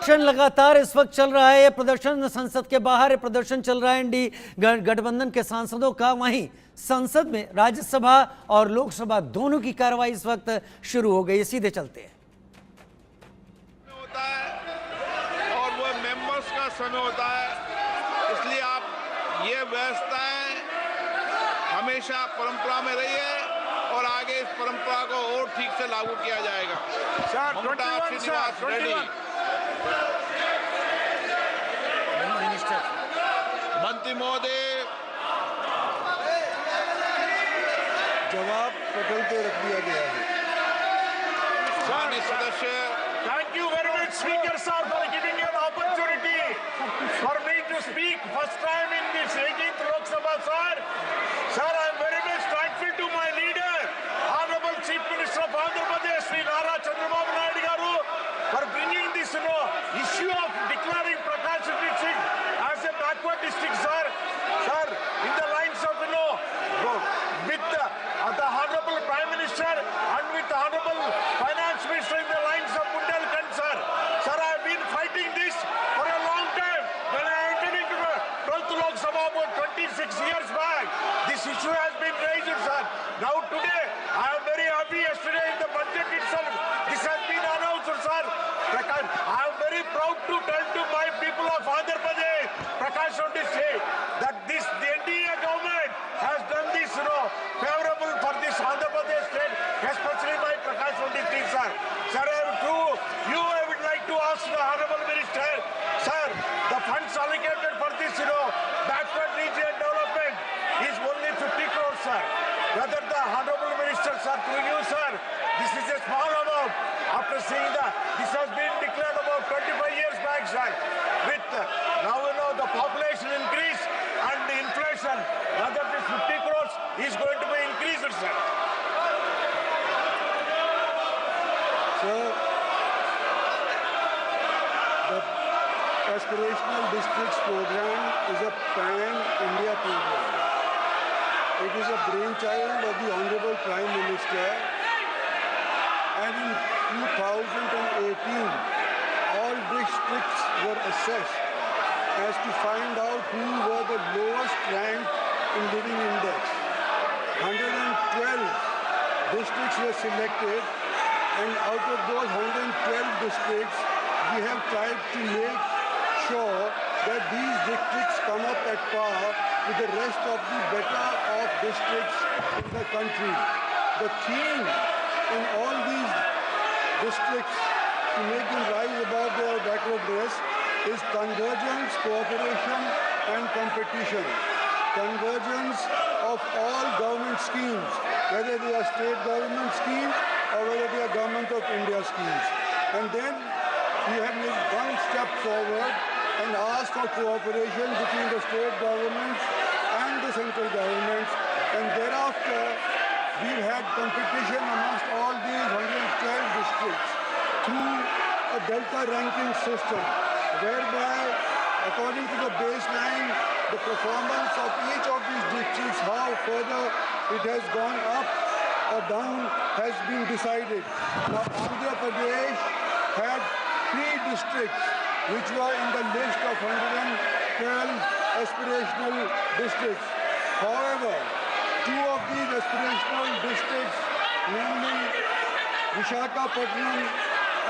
प्रदर्शन लगातार इस वक्त चल रहा है। ये प्रदर्शन संसद के बाहर प्रदर्शन चल रहा है एनडी गठबंधन के सांसदों का। वहीं संसद में राज्यसभा और लोकसभा दोनों की कार्रवाई इस वक्त शुरू हो गई। सीधे चलते हैं। होता है और वो मेंबर्स का समय होता है, इसलिए आप ये व्यवस्थाएं हमेशा परंपरा में रही है और आगे इस परंपरा को और ठीक से लागू किया जाएगा। ममता श्रीनिवास रेड्डी, मंत्री महोदय, जवाब पटल पे रख दिया गया है। माननीय सदस्य, Thank you very much, Speaker sir, for giving me an opportunity for me to speak first time in this 18th Lok Sabha, sir. Sir, I am very much thankful to my leader, Honorable Chief Minister of Andhra Pradesh, Sri Nara Chandrababu Naidu garu, for bringing this issue of declaring Prakash district as a backward district, sir. Sir, in the lines of with the Honorable Prime Minister and with the Honorable Finance Minister in the lines of Bundelkhand, sir. Sir, I have been fighting this for a long time. When I entered into the 12th Lok Sabha about 26 years back, this issue has been raised, sir. Now today, I am very happy. Yesterday in the budget itself, this has been announced, sir. I am very proud to tell to my people of Andhra Pradesh, Prakash Reddy say that the NDA government has done this, favorable for this Andhra Pradesh state, especially my Prakash Reddy thing, sir. Sir, I would like to ask the Honorable Minister, sir, the funds allocated for this, backward region development is only 50 crores, sir. Whether the Honorable Minister, sir, to you, sir, this is a small amount. After seeing that, this has been declared about 25 years back, sir. With now, the population increase and the inflation, whether this 50 crores is going to be increased, sir. Sir, the Aspirational Districts Program is a pan-India program. It is a brainchild of the Honorable Prime Minister, and in 2018, all districts were assessed as to find out who were the lowest ranked in living index. 112 districts were selected, and out of those 112 districts, we have tried to make sure that these districts come up at par with the rest of the better off districts in the country. The theme in all these districts to make them rise above their backwardness is convergence, cooperation and competition. Convergence of all government schemes, whether they are state government schemes or whether they are government of India schemes. And then we have made one step forward and asked for cooperation between the state governments and the central governments. And thereafter, we've had competition amongst all these 112 districts through a delta ranking system, whereby, according to the baseline, the performance of each of these districts, how further it has gone up or down, has been decided. Now, Andhra Pradesh had 3 districts which were in the list of 112 aspirational districts. However, 2 of these aspirational districts, namely Visakhapatnam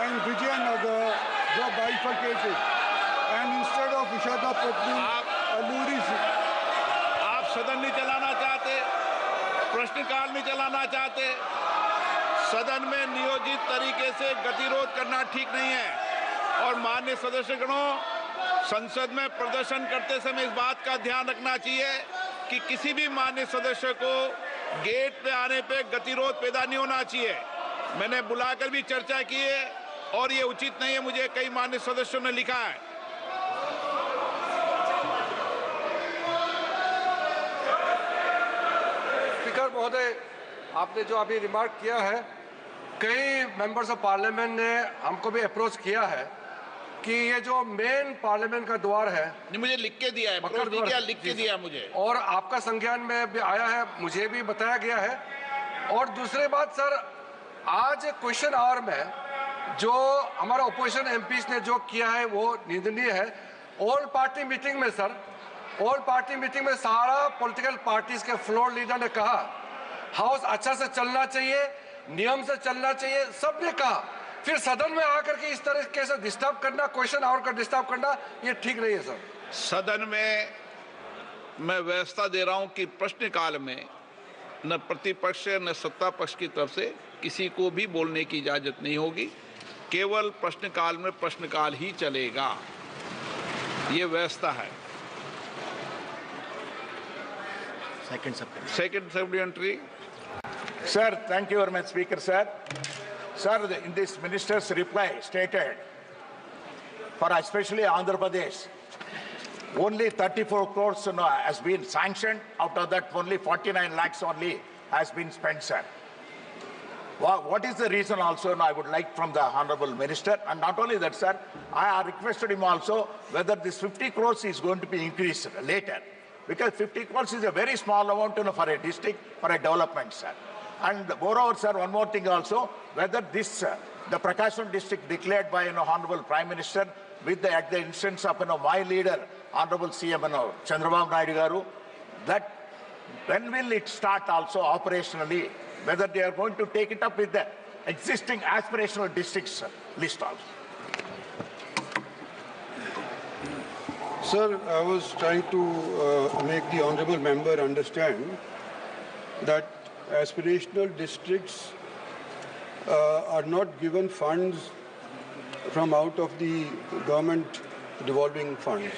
and Vijayanagar, were bifurcated. And instead of Visakhapatnam, Alluri... आप सदन नहीं चलाना चाहते, प्रश्नकाल नहीं चलाना चाहते, सदन में नियोजित तरीके से गतिरोध करना ठीक नहीं है। और माननीय सदस्यगणों, संसद में प्रदर्शन करते समय इस बात का ध्यान रखना चाहिए कि किसी भी माननीय सदस्य को गेट पे आने पे गतिरोध पैदा नहीं होना चाहिए। मैंने बुलाकर भी चर्चा की है और ये उचित नहीं है, मुझे कई माननीय सदस्यों ने लिखा है। स्पीकर महोदय, आपने जो अभी रिमार्क किया है, कई मेंबर्स ऑफ पार्लियामेंट ने हमको भी अप्रोच किया है कि ये जो मेन पार्लियामेंट का द्वार है, नहीं, मुझे लिख के दिया है, लिख के दिया मुझे, और आपका संज्ञान में भी आया है, मुझे भी बताया गया है। और दूसरी बात सर, आज क्वेश्चन आवर में जो हमारा ओपोजिशन एमपीज ने जो किया है वो निंदनीय है। ऑल पार्टी मीटिंग में सर, ऑल पार्टी मीटिंग में सारा पॉलिटिकल पार्टीज के फ्लोर लीडर ने कहा हाउस अच्छा से चलना चाहिए, नियम से चलना चाहिए, सबने कहा। फिर सदन में आकर के इस तरीके से डिस्टर्ब करना, क्वेश्चन आवर का डिस्टर्ब करना, ये ठीक नहीं है सर। सदन में मैं व्यवस्था दे रहा हूं कि प्रश्नकाल में न प्रतिपक्ष न सत्ता पक्ष की तरफ से किसी को भी बोलने की इजाजत नहीं होगी। केवल प्रश्नकाल में प्रश्नकाल ही चलेगा, ये व्यवस्था है। Second supplementary. Sir, thank you very much, Speaker, sir. Sir, in this minister's reply stated, for especially Andhra Pradesh, only 34 crores has been sanctioned. Out of that, only 49 lakhs only has been spent, sir. What is the reason also, I would like from the Honorable Minister. And not only that, sir, I requested him also whether this 50 crores is going to be increased later. Because 50 crores is a very small amount for a district, for a development, sir. And moreover, sir, one more thing also, whether this, the Prakasham district declared by Honorable Prime Minister with at the instance of my leader, Honorable CM Chandrababu Naidu Garu, that when will it start also operationally, whether they are going to take it up with the existing aspirational districts list also. Sir, I was trying to make the honourable member understand that aspirational districts are not given funds from out of the government devolving funds.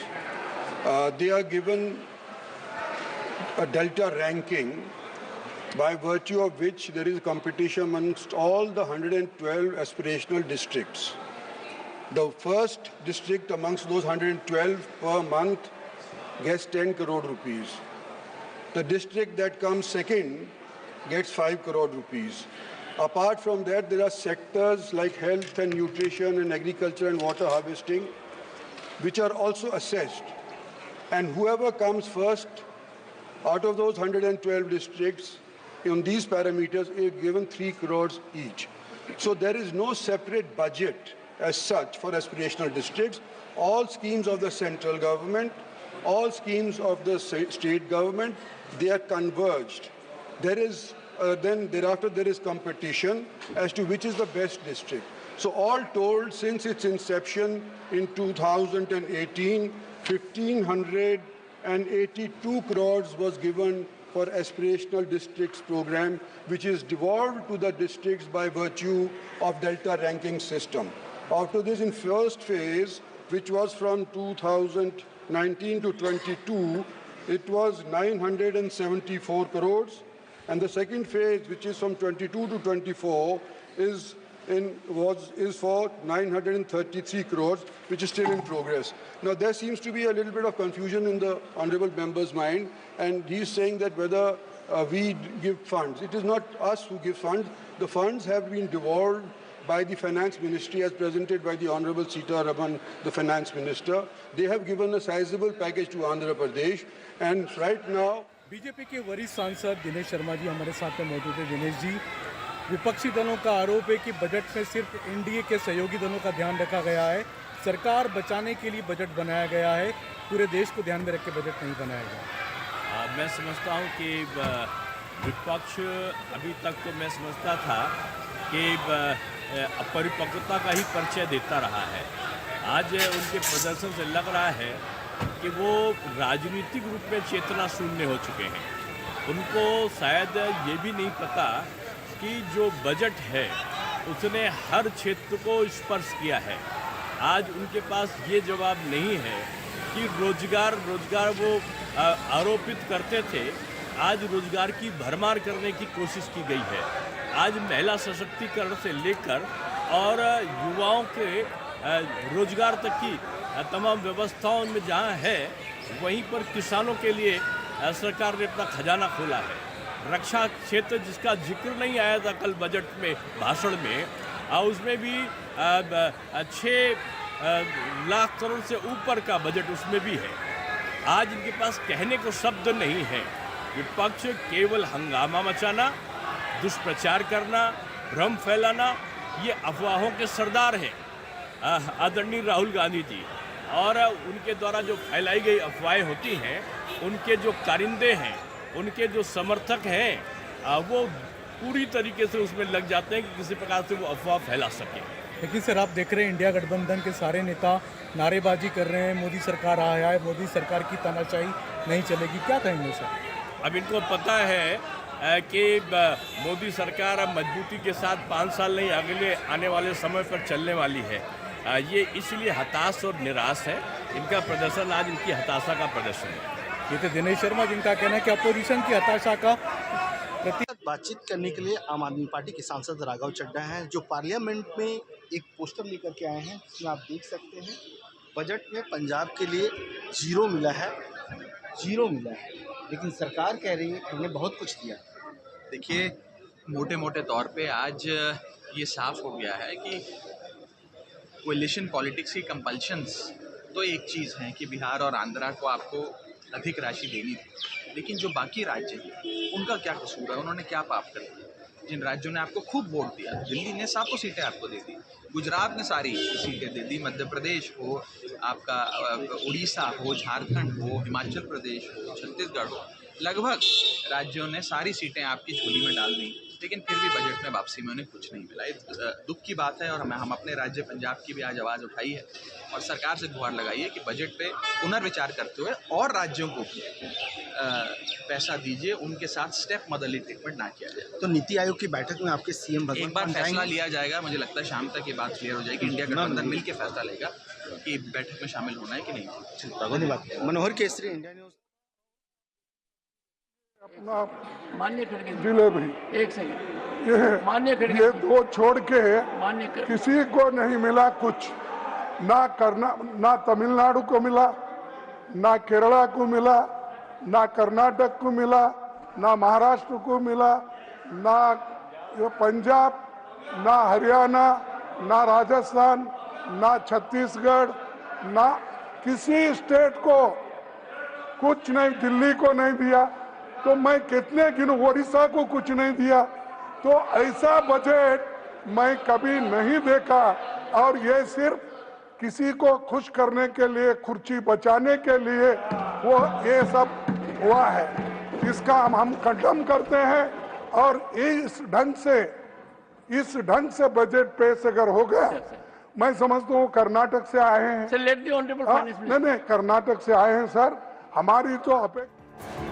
They are given a delta ranking by virtue of which there is competition amongst all the 112 aspirational districts. The first district amongst those 112 per month gets 10 crore rupees. The district that comes second gets 5 crore rupees. Apart from that, there are sectors like health and nutrition and agriculture and water harvesting, which are also assessed. And whoever comes first out of those 112 districts on these parameters is given 3 crores each. So there is no separate budget as such for aspirational districts. All schemes of the central government, all schemes of the state government, they are converged. There is then thereafter there is competition as to which is the best district. So all told, since its inception in 2018, 1,582 crores was given for aspirational districts program, which is devolved to the districts by virtue of delta ranking system. After this, in first phase, which was from 2019 to 22, it was 974 crores. And the second phase, which is from 22 to 24, is for 933 crores, which is still in progress. Now, there seems to be a little bit of confusion in the honourable member's mind, and he's saying that whether we give funds. It is not us who give funds. The funds have been devolved by the Finance Ministry as presented by the Honourable Sita Raman, the Finance Minister. They have given a sizable package to Andhra Pradesh, and right now BJP के वरिष्ठ सांसद दिनेश शर्मा जी हमारे साथ में मौजूद है। दिनेश जी, विपक्षी दलों का आरोप है कि बजट में सिर्फ एनडीए के सहयोगी दलों का ध्यान रखा गया है, सरकार बचाने के लिए बजट बनाया गया है, पूरे देश को ध्यान में रख के बजट नहीं बनाया गया। मैं समझता हूँ कि विपक्ष अभी तक तो मैं समझता था कि अपरिपक्वता का ही परिचय देता रहा है। आज उनके प्रदर्शन से लग रहा है कि वो राजनीतिक रूप में चेतना शून्य हो चुके हैं। उनको शायद ये भी नहीं पता कि जो बजट है उसने हर क्षेत्र को स्पर्श किया है। आज उनके पास ये जवाब नहीं है कि रोजगार वो आरोपित करते थे, आज रोजगार की भरमार करने की कोशिश की गई है। आज महिला सशक्तिकरण से लेकर और युवाओं के रोजगार तक की तमाम व्यवस्थाओं में जहाँ है, वहीं पर किसानों के लिए सरकार ने अपना खजाना खोला है। रक्षा क्षेत्र जिसका जिक्र नहीं आया था कल बजट में भाषण में, उसमें भी 6 लाख करोड़ से ऊपर का बजट उसमें भी है। आज इनके पास कहने को शब्द नहीं है। विपक्ष केवल हंगामा मचाना, दुष्प्रचार करना, भ्रम फैलाना ये अफवाहों के सरदार हैं आदरणीय राहुल गांधी जी, और उनके द्वारा जो फैलाई गई अफवाहें होती हैं, उनके जो कारिंदे हैं, उनके जो समर्थक हैं, वो पूरी तरीके से उसमें लग जाते हैं कि किसी प्रकार से वो अफवाह फैला सके। लेकिन सर आप देख रहे हैं इंडिया गठबंधन के सारे नेता नारेबाजी कर रहे हैं, मोदी सरकार आया है, मोदी सरकार की तानाशाही नहीं चलेगी, क्या कहेंगे सर? अब इनको पता है कि मोदी सरकार अब मजबूती के साथ 5 साल नहीं अगले आने वाले समय पर चलने वाली है। ये इसलिए हताश और निराश है। इनका प्रदर्शन आज इनकी हताशा का प्रदर्शन है। ये तो दिनेश शर्मा जिनका कहना है कि अपोजिशन की हताशा का बातचीत करने के लिए आम आदमी पार्टी के सांसद राघव चड्ढा हैं, जो पार्लियामेंट में एक पोस्टर लेकर के आए हैं। इसमें आप देख सकते हैं बजट में पंजाब के लिए जीरो मिला है, लेकिन सरकार कह रही है कि हमने बहुत कुछ दिया। देखिए, मोटे मोटे तौर पे आज ये साफ हो गया है कि कोएलिशन पॉलिटिक्स की कंपल्शंस तो एक चीज़ है कि बिहार और आंध्रा को आपको अधिक राशि देनी थी, लेकिन जो बाकी राज्य हैं उनका क्या कसूर है? उन्होंने क्या पाप कर दिया? जिन राज्यों ने आपको खूब वोट दिया, दिल्ली ने 700 सीटें आपको दे दी, गुजरात ने सारी सीटें दे दी, मध्य प्रदेश हो, आपका उड़ीसा हो, झारखंड हो, हिमाचल प्रदेश हो, छत्तीसगढ़ हो, लगभग राज्यों ने सारी सीटें आपकी झोली में डाल दी, लेकिन फिर भी बजट में वापसी में उन्हें कुछ नहीं मिला। ये दुख की बात है, और हम अपने राज्य पंजाब की भी आज आवाज़ उठाई है और सरकार से गुहार लगाई है कि बजट पे पुनर्विचार करते हुए और राज्यों को भी पैसा दीजिए, उनके साथ स्टेप मदरली ट्रीटमेंट ना किया जाए। तो नीति आयोग की बैठक में आपके सीएम एक बार फैसला लिया जाएगा, मुझे लगता है शाम तक ये बात क्लियर हो जाएगी। इंडिया गठबंधन मिल के फैसला लेगा कि बैठक में शामिल होना है कि नहीं। धन्यवाद। मनोहर केसरी, इंडिया न्यूज़। मान्य जिले भी एक सेकंड, ये दो छोड़ के किसी को नहीं मिला कुछ, ना तमिलनाडु को मिला, ना केरला को मिला, ना कर्नाटक को मिला, ना महाराष्ट्र को मिला, ना पंजाब, ना हरियाणा, ना राजस्थान, ना छत्तीसगढ़, ना किसी स्टेट को कुछ नहीं, दिल्ली को नहीं दिया, तो मैं कितने गिनूं, ओडिशा को कुछ नहीं दिया। तो ऐसा बजट मैं कभी नहीं देखा, और ये सिर्फ किसी को खुश करने के लिए, कुर्सी बचाने के लिए वो ये सब हुआ है। इसका हम खंडन करते हैं, और इस ढंग से बजट पेश अगर हो गया, मैं समझता हूँ कर्नाटक से आए हैं। नहीं, कर्नाटक से आए हैं सर, हमारी तो अपेक्षा